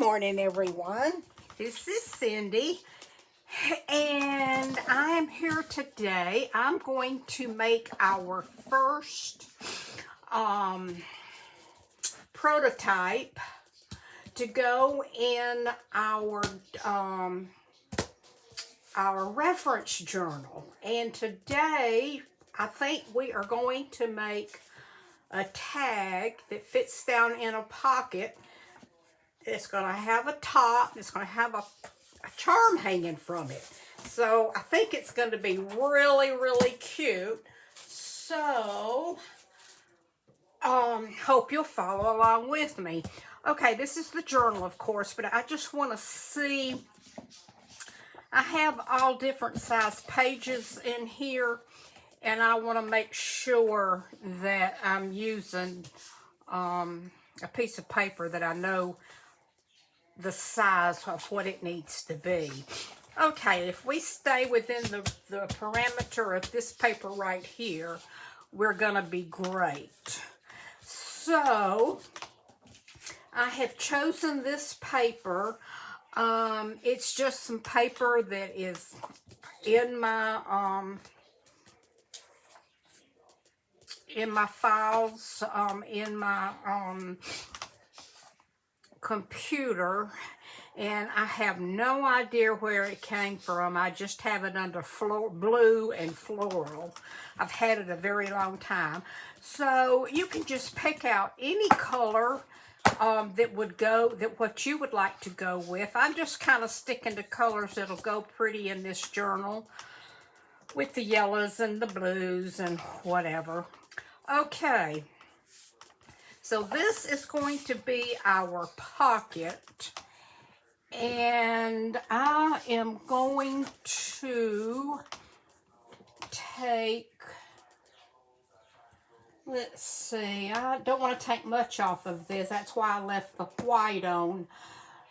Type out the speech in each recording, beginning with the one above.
morning, everyone. This is Cindy, and I am here today. I'm going to make our first prototype to go in our reference journal. And today, I think we are going to make a tag that fits down in a pocket. It's going to have a top. It's going to have a charm hanging from it. So I think it's going to be really, really cute. So, hope you'll follow along with me. Okay, this is the journal, of course, but I just want to see. I have all different size pages in here, and I want to make sure that I'm using a piece of paper that I know the size of what it needs to be. Okay, if we stay within the parameter of this paper right here, we're gonna be great. So, I have chosen this paper. It's just some paper that is in my files, in my computer, and I have no idea where it came from. I just have it under blue and floral. I've had it a very long time. So you can just pick out any color that would go, that what you would like to go with. I'm just kind of sticking to colors that'll go pretty in this journal with the yellows and the blues and whatever. Okay. So this is going to be our pocket, and I am going to take, let's see, I don't want to take much off of this. That's why I left the white on,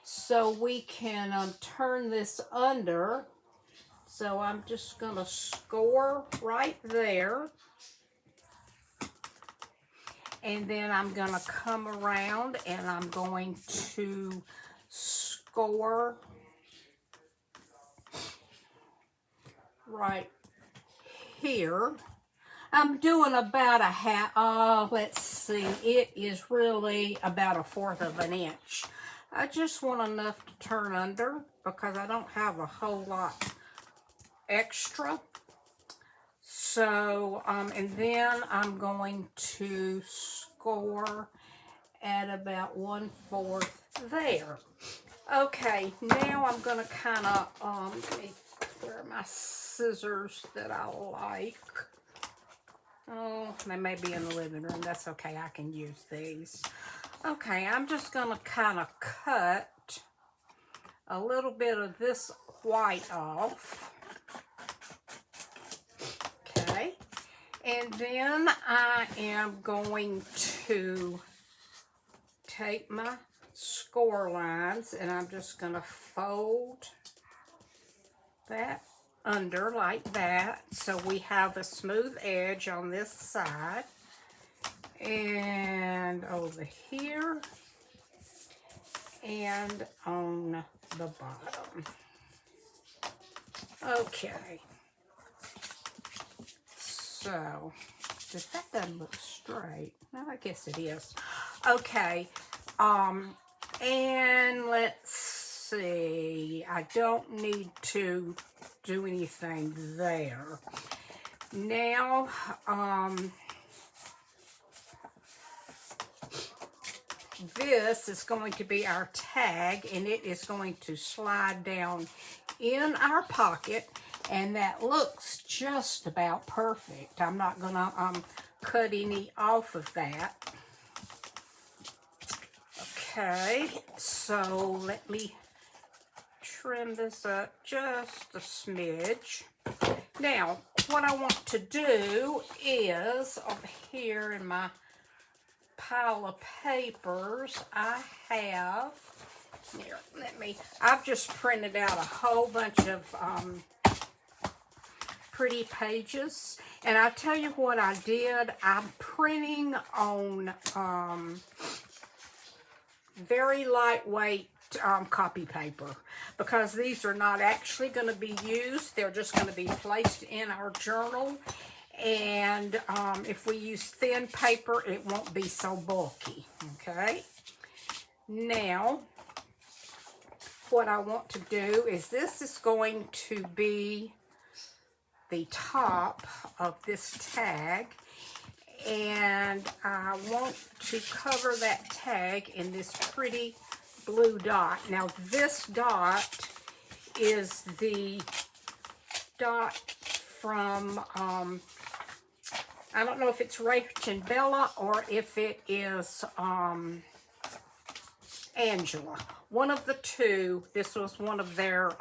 so we can turn this under. So I'm just going to score right there. And then I'm going to come around and I'm going to score right here. I'm doing about a half, let's see, it is really about 1/4 of an inch. I just want enough to turn under because I don't have a whole lot extra. So, and then I'm going to score at about 1/4 there. Okay, now I'm going to kind of, let me, where are my scissors that I like? Oh, they may be in the living room. That's okay, I can use these. Okay, I'm just going to kind of cut a little bit of this white off. Okay, and then I am going to take my score lines and I'm just going to fold that under like that, so we have a smooth edge on this side and over here and on the bottom. Okay. So, that doesn't look straight. No, I guess it is. Okay, and let's see. I don't need to do anything there. Now, this is going to be our tag, and it is going to slide down in our pocket. And that looks just about perfect. I'm not going to cut any off of that. Okay, so let me trim this up just a smidge. Now, what I want to do is, over here in my pile of papers, I have, here, I've just printed out a whole bunch of pretty pages, and I'll tell you what I did. I'm printing on very lightweight copy paper, because these are not actually going to be used. They're just going to be placed in our journal. And if we use thin paper, it won't be so bulky, okay? Now, what I want to do is, this is going to be the top of this tag, and I want to cover that tag in this pretty blue dot. Now, this dot is the dot from, I don't know if it's Rach and Bella or if it is Angela. One of the two. This was one of their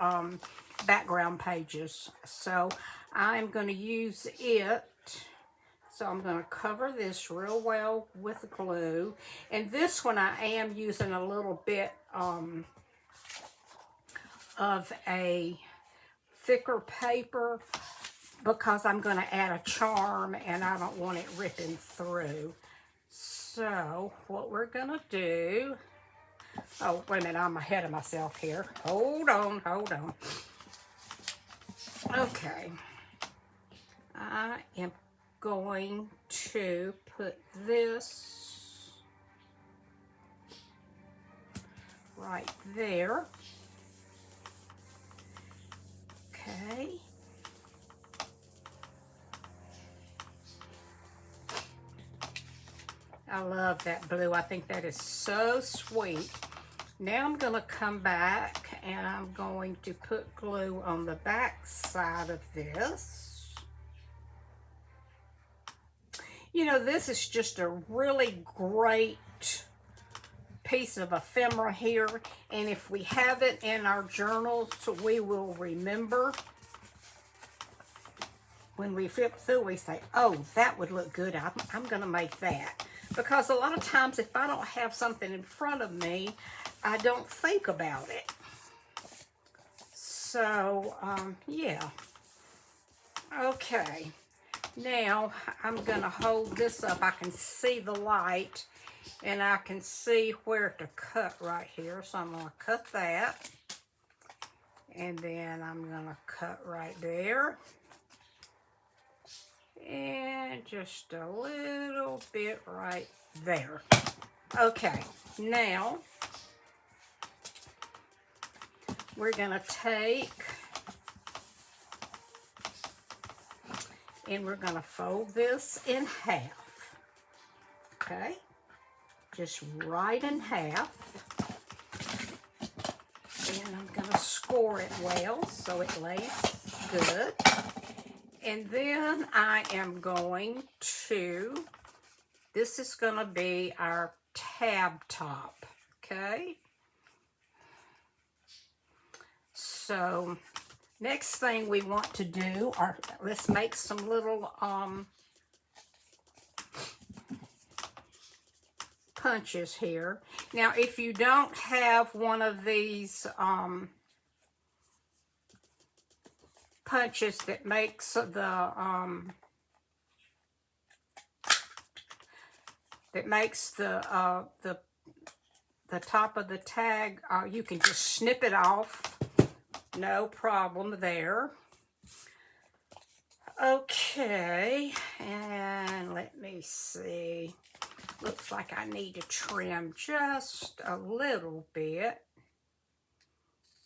background pages. So I'm going to use it. So I'm going to cover this real well with glue. And this one I am using a little bit of a thicker paper, because I'm going to add a charm and I don't want it ripping through. So what we're going to do, oh, wait a minute, I'm ahead of myself here. Hold on, hold on. Okay. I am going to put this right there. Okay. I love that blue. I think that is so sweet. Now I'm going to come back and I'm going to put glue on the back side of this. You know, this is just a really great piece of ephemera here. And if we have it in our journals, we will remember. When we flip through, we say, oh, that would look good. I'm going to make that. Because a lot of times, if I don't have something in front of me, I don't think about it. So, yeah. Okay. Now, I'm going to hold this up. I can see the light, and I can see where to cut right here. So, I'm going to cut that. And then I'm going to cut right there. And just a little bit right there. Okay, now we're going to take and we're going to fold this in half. Okay, just right in half. And I'm going to score it well so it lays good. And then I am going to, this is going to be our tab top, okay? So, next thing we want to do, let's make some little punches here. Now, if you don't have one of these punches that makes the top of the tag, you can just snip it off, no problem there. Okay, and let me see, looks like I need to trim just a little bit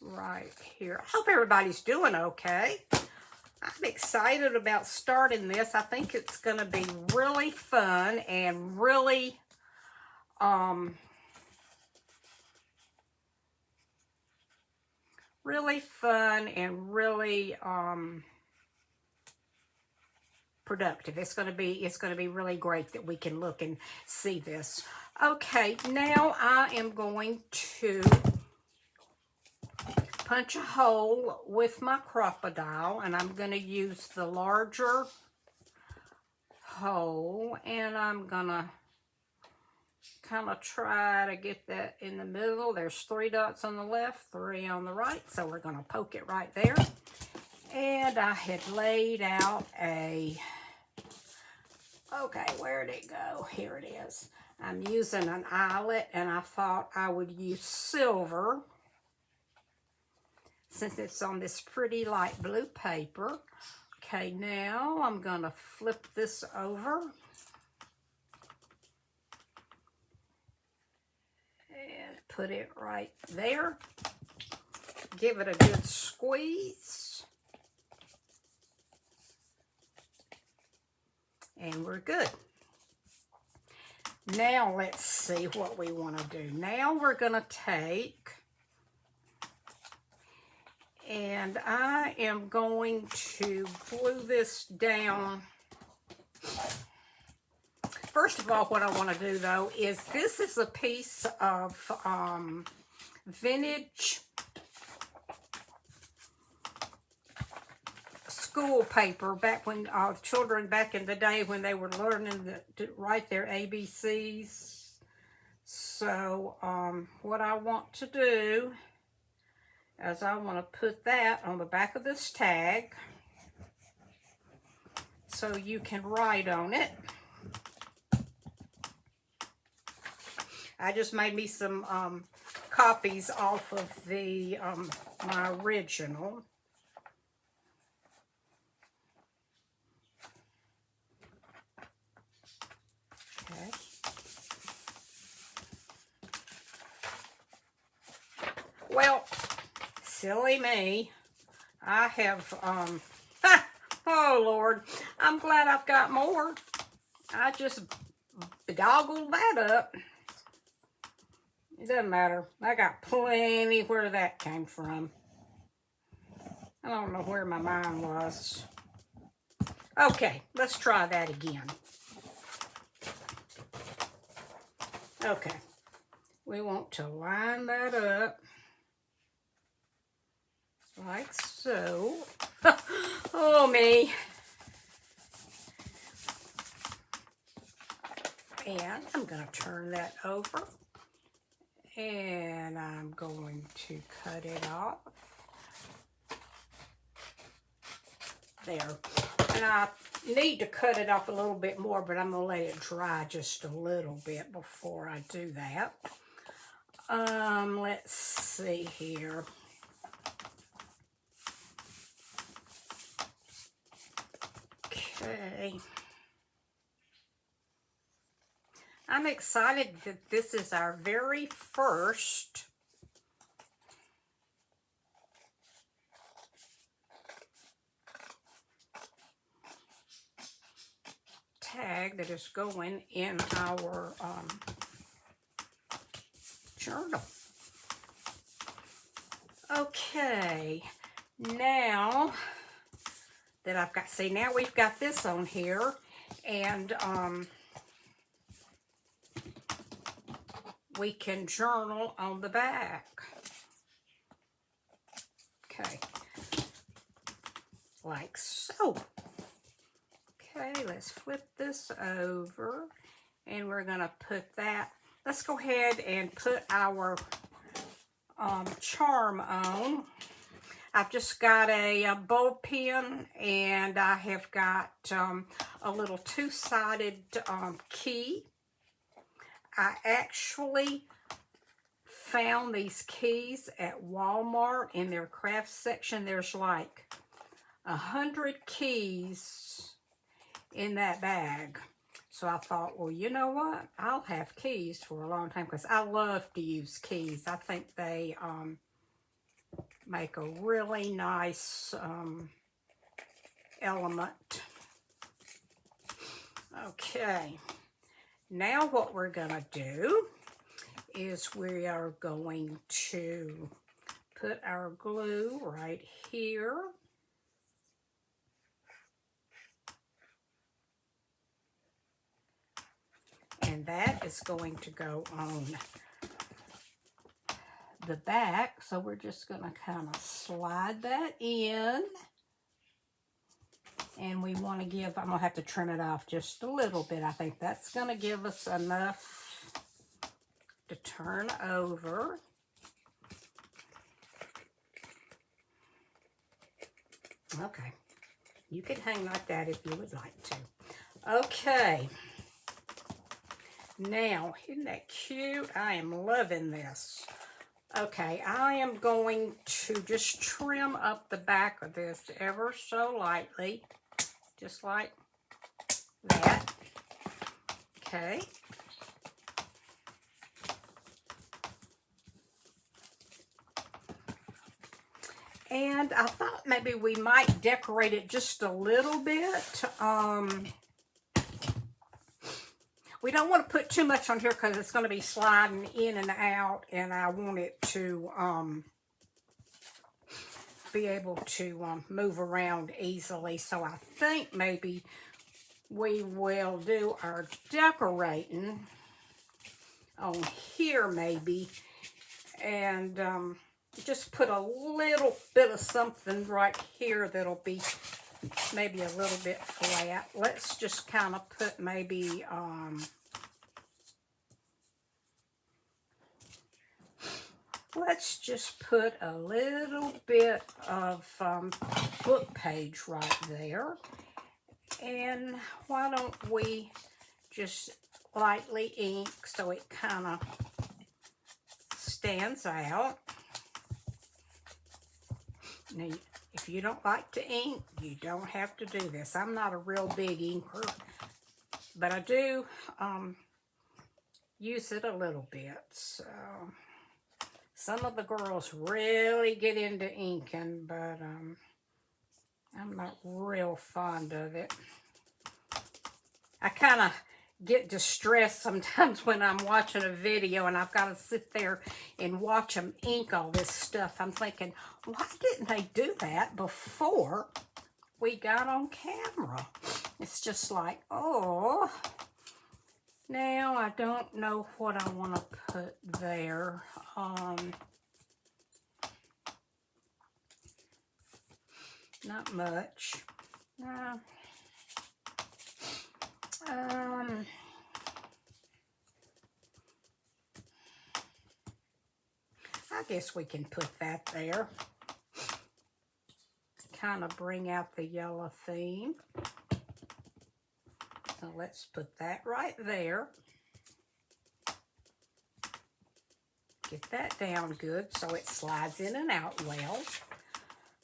right here. I hope everybody's doing okay. I'm excited about starting this. I think it's going to be really fun and really productive. It's going to be really great that we can look and see this. Okay, now I am going to punch a hole with my Crop-A-Dile, and I'm going to use the larger hole, and I'm going to kind of try to get that in the middle. There's 3 dots on the left, 3 on the right, so we're going to poke it right there. And I had laid out okay, where did it go? Here it is. I'm using an eyelet, and I thought I would use silver since it's on this pretty light blue paper. Okay, now I'm gonna flip this over and put it right there. Give it a good squeeze. And we're good. Now let's see what we want to do. Now we're going to take, and I am going to glue this down. First of all, what I want to do though is this is a piece of vintage school paper back when children back in the day when they were learning to write their ABCs. So what I want to do is I want to put that on the back of this tag so you can write on it. I just made me some copies off of the my original. Okay. Well, silly me. I have oh Lord, I'm glad I've got more. I just goggled that up. It doesn't matter. I got plenty where that came from. I don't know where my mind was. Okay, let's try that again. Okay, we want to line that up like so. Oh, me. And I'm going to turn that over. And I'm going to cut it off. There. And I need to cut it off a little bit more, but I'm going to let it dry just a little bit before I do that. Let's see here. Okay. I'm excited that this is our very first tag that is going in our journal. Okay, now that I've got, see, now we've got this on here, and we can journal on the back. Okay, like so. Okay, let's flip this over, and we're gonna put that, let's go ahead and put our charm on. I've just got a ball pen, and I have got a little two-sided key. I actually found these keys at Walmart in their craft section. There's like 100 keys in that bag. So I thought, well, you know what? I'll have keys for a long time because I love to use keys. I think they make a really nice element. Okay. Now what we're going to do is we are going to put our glue right here. And that is going to go on the back. So we're just going to kind of slide that in. And we want to give, I'm going to have to trim it off just a little bit. I think that's going to give us enough to turn over. Okay. You can hang like that if you would like to. Okay. Now, isn't that cute? I am loving this. Okay, I am going to just trim up the back of this ever so lightly, just like that. Okay. And I thought maybe we might decorate it just a little bit. We don't want to put too much on here because it's going to be sliding in and out, and I want it to be able to move around easily. So I think maybe we will do our decorating on here maybe, and just put a little bit of something right here that'll be maybe a little bit flat. Let's just kind of put maybe let's just put a little bit of book page right there. And why don't we just lightly ink so it kind of stands out. Now, if you don't like to ink, you don't have to do this. I'm not a real big inker, but I do use it a little bit. So some of the girls really get into inking, but I'm not real fond of it. I kind of get distressed sometimes when I'm watching a video and I've got to sit there and watch them ink all this stuff. I'm thinking, why didn't they do that before we got on camera? It's just like, oh. Now I don't know what I want to put there. Not much. I guess we can put that there. Kind of bring out the yellow theme. So let's put that right there. Get that down good so it slides in and out well.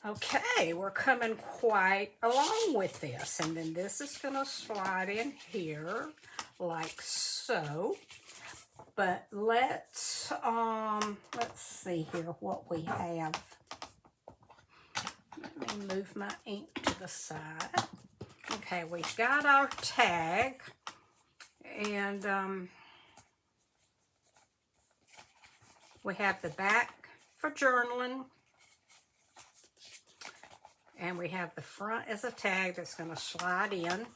Okay, we're coming quite along with this. And then this is going to slide in here like so. But let's see here what we have. Let me move my ink to the side. Okay, we've got our tag, and we have the back for journaling, and we have the front as a tag that's going to slide in.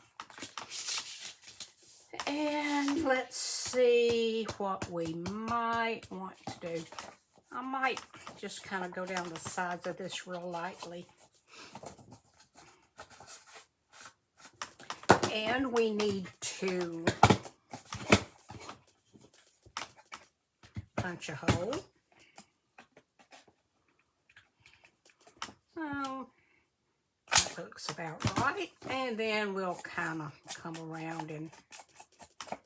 And let's see what we might want to do. I might just kind of go down the sides of this real lightly. And we need to punch a hole. Oh, that looks about right. And then we'll kind of come around and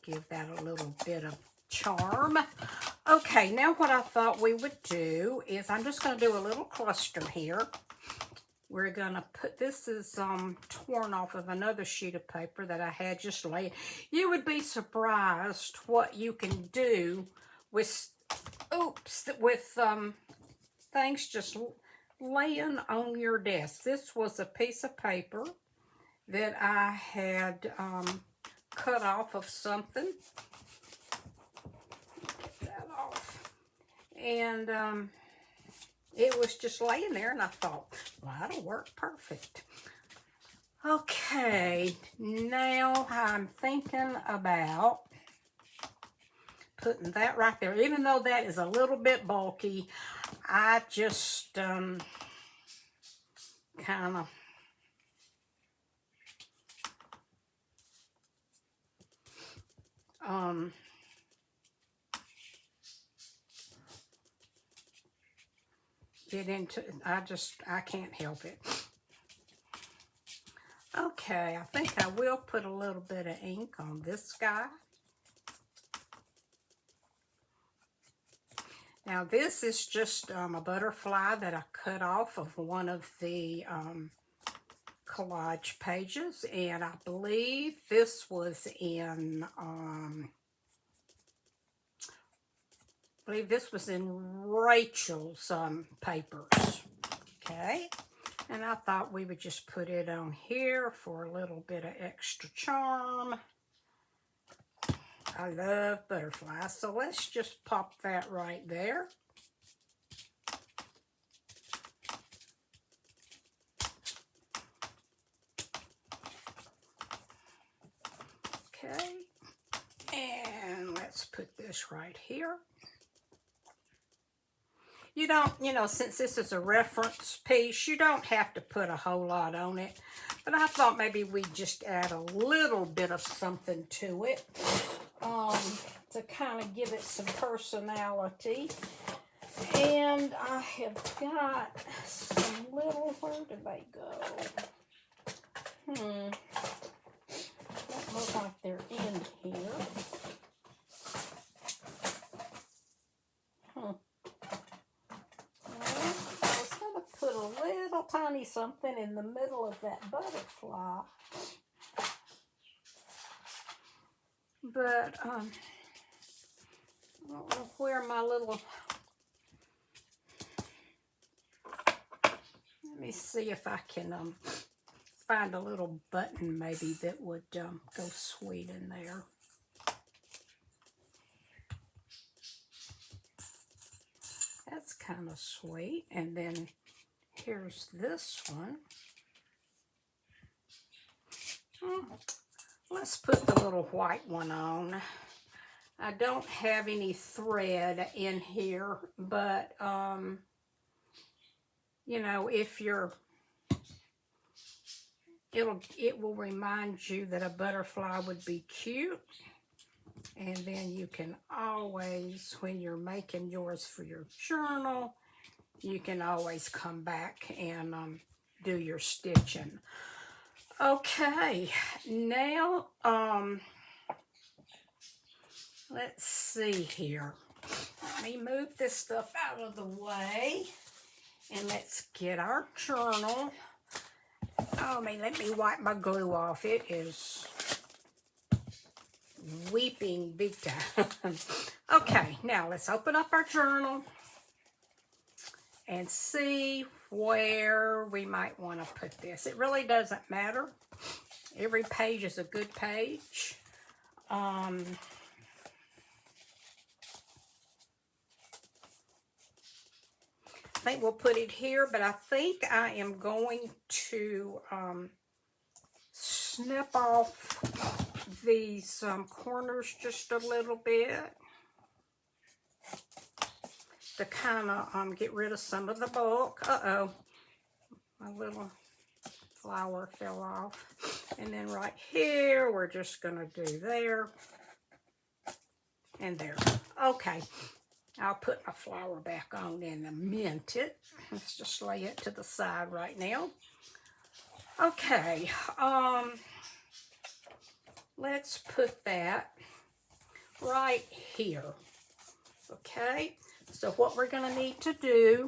give that a little bit of charm. Okay, now what I thought we would do is I'm just going to do a little cluster here. We're going to put, this is torn off of another sheet of paper that I had just laid. You would be surprised what you can do with, with things just laying on your desk. This was a piece of paper that I had cut off of something. Get that off. And it was just laying there, and I thought, well, that'll work perfect. Okay, now I'm thinking about putting that right there. Even though that is a little bit bulky, I just kind of get into it. I can't help it. Okay, I think I will put a little bit of ink on this guy. Now this is just a butterfly that I cut off of one of the collage pages, and I believe this was in Rachel's papers. Okay, and I thought we would just put it on here for a little bit of extra charm. I love butterflies, so let's just pop that right there. Okay, and let's put this right here. You don't, since this is a reference piece, you don't have to put a whole lot on it. But I thought maybe we'd just add a little bit of something to it to kind of give it some personality. And I have got some little, where did they go? Don't look like they're in here. Put a little tiny something in the middle of that butterfly. But I don't know where my little, let me see if I can find a little button maybe that would go sweet in there. That's kind of sweet. And then here's this one. Let's put the little white one on. I don't have any thread in here, but if you're, it will remind you that a butterfly would be cute. And then you can always, when you're making yours for your journal, you can always come back and do your stitching. Okay, now let's see here. Let me move this stuff out of the way, and let's get our journal. Oh, let me wipe my glue off. It is weeping big time. Okay, now let's open up our journal and see where we might want to put this. It really doesn't matter. Every page is a good page. I think we'll put it here, but I think I am going to snip off these corners just a little bit to kind of get rid of some of the bulk. Uh-oh, my little flower fell off. And then right here, we're just going to do there and there. Okay, I'll put my flower back on and mint it. Let's just lay it to the side right now. Okay, let's put that right here. Okay, so what we're going to need to do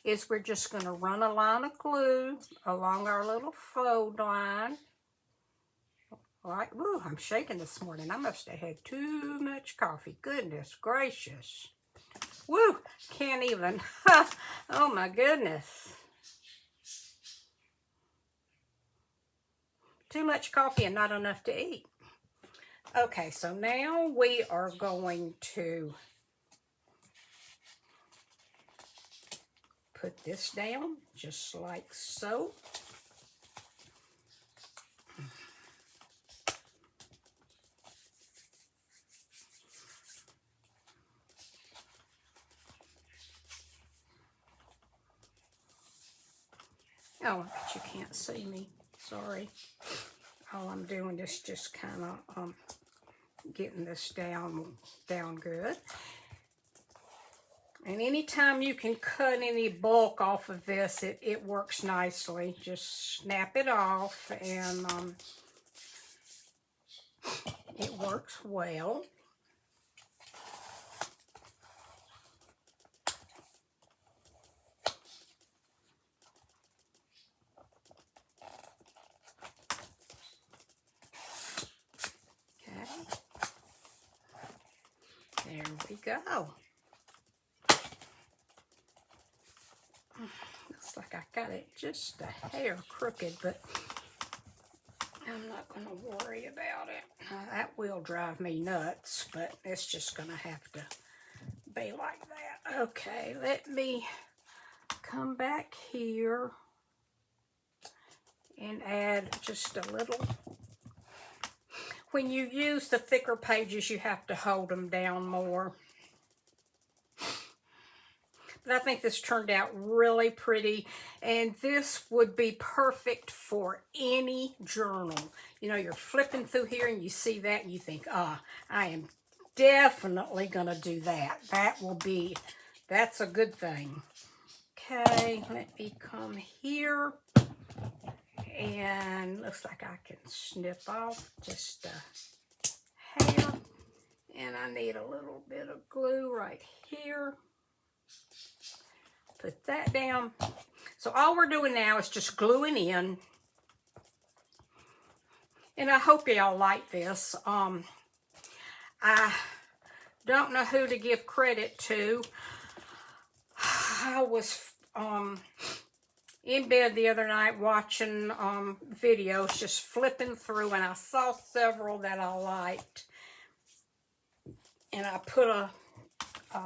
is we're just going to run a line of glue along our little fold line. All right, ooh, I'm shaking this morning. I must have had too much coffee. Goodness gracious. Woo, can't even. Oh my goodness. Too much coffee and not enough to eat. Okay, so now we are going to put this down just like so. Oh, but you can't see me. Sorry. All I'm doing is just kind of getting this down good. And anytime you can cut any bulk off of this, it works nicely. Just snap it off and it works well. we go. Looks like I got it just a hair crooked, but I'm not going to worry about it. That will drive me nuts, but it's just going to have to be like that. Okay, let me come back here and add just a little. When you use the thicker pages, you have to hold them down more. But I think this turned out really pretty, and this would be perfect for any journal. You know, you're flipping through here and you see that and you think, I am definitely going to do that. That's a good thing. Okay, let me come here, and looks like I can snip off just a hair, and I need a little bit of glue right here. Put that down. So all we're doing now is just gluing in. And I hope y'all like this. I don't know who to give credit to. I was in bed the other night watching videos, just flipping through, and I saw several that I liked. And I put a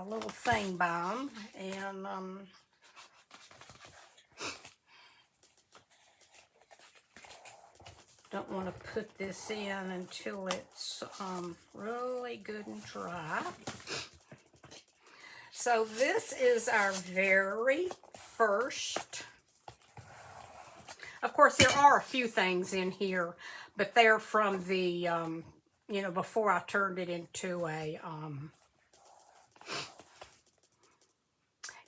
little thing by them, and don't want to put this in until it's really good and dry. So this is our very first. Of course, there are a few things in here, but they're from the, you know, before I turned it into a,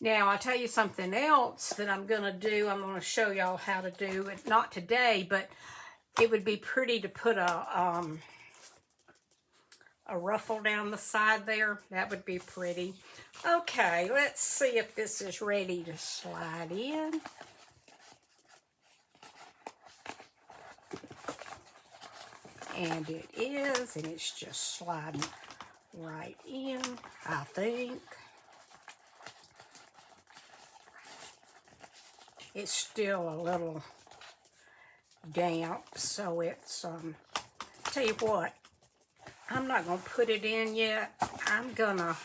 Now, I'll tell you something else that I'm going to do. I'm going to show y'all how to do it. Not today, but it would be pretty to put a ruffle down the side there. That would be pretty. Okay, let's see if this is ready to slide in. And it is, and it's just sliding right in, I think. It's still a little damp, so it's, tell you what, I'm not going to put it in yet. I'm going to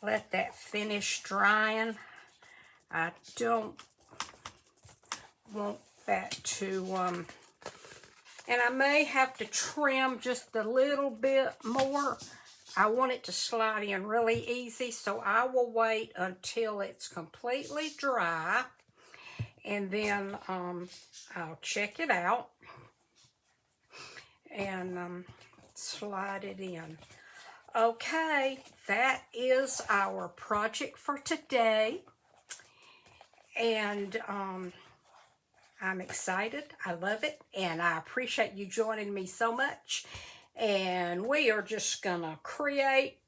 let that finish drying. I don't want that to, and I may have to trim just a little bit more. I want it to slide in really easy, so I will wait until it's completely dry, and then I'll check it out and slide it in. Okay, that is our project for today, and I'm excited. I love it, and I appreciate you joining me so much. And we are just gonna create.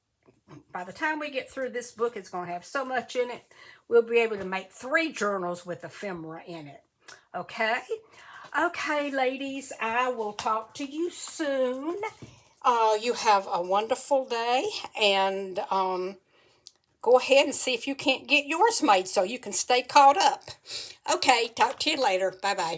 By the time we get through this book, it's gonna have so much in it, we'll be able to make 3 journals with ephemera in it. Okay? Okay, ladies, I will talk to you soon. You have a wonderful day, and go ahead and see if you can't get yours made so you can stay caught up. Okay, talk to you later. Bye-bye.